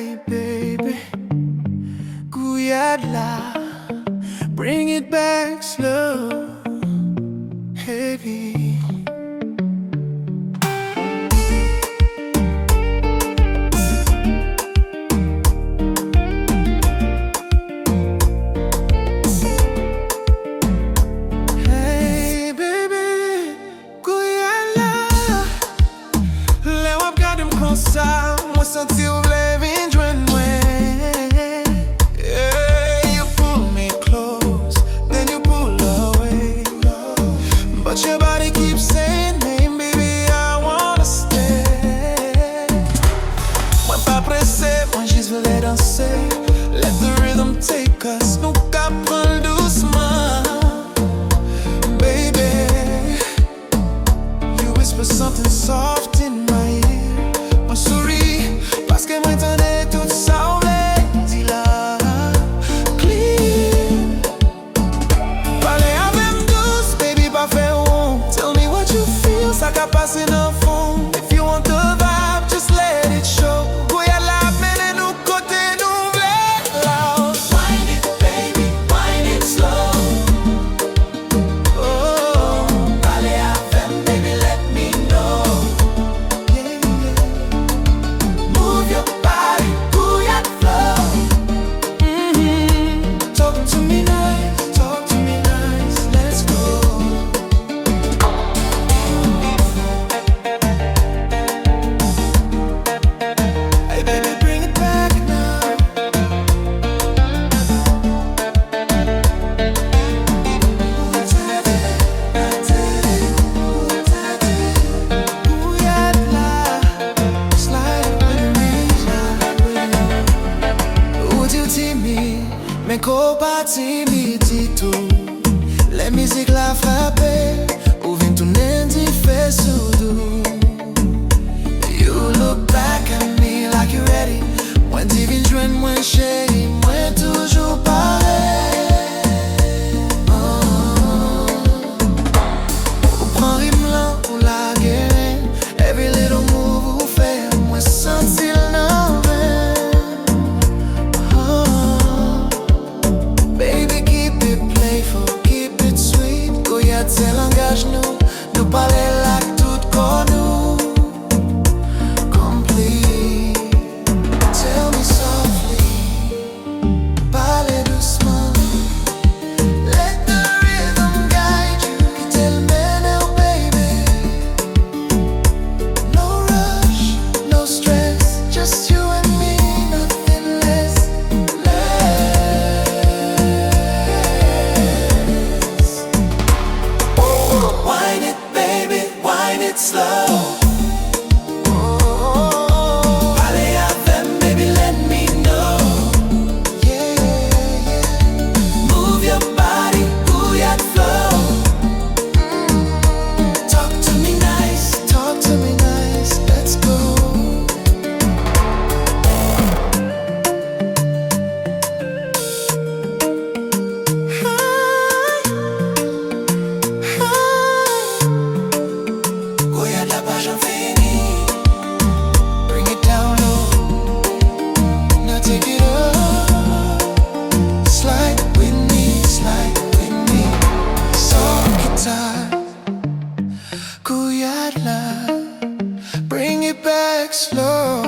ready, baby. Gouyad la, bring it back slow, baby. Moi senti ou vle vin jwen mwen. Yeah, you pull me close, then you pull away. But your body keeps saying, hey baby, I wanna stay. Mwen pa presse, mwen jis vle danse. Let the rhythm take us, nou ka pran douceman. Baby, you whisper something soft in my ear. Mwen souri, paske mwen tande tout sa ou vle di la. Clear. Pale avem douce, baby, pa fe ou. Tell me what you feel, sa ka pase nan fon. If you want the vibe, just let it show. Gouyad la mene nou kote nou vle la. Wind it, baby, wind it slow. Oh, pale avem, baby, let me know. Men Konpa timidito, le mizik la frappe, ou vin tounen di fe soudou. You look back at me like you ready. Mwen di vin jwen mwen chéri, mwen toujou pare. Ou pran rim lan ou la geren. Every little move ou fe, mwen sentil nan ven. Se langaj nou pale lak tout kon nou. Complete. Tell me softly, pale douceman. Let the rhythm guide you. Ki tel mene ou baby. No rush, no stress, just you and me, nothing less. Wind it, baby, wind it slow. Pale avem, baby, let me know. Yeah. Move your body, gouyad flow. Talk to me nice, let's go. Take it up, slide with me, soft guitar, gouyad la, bring it back slow.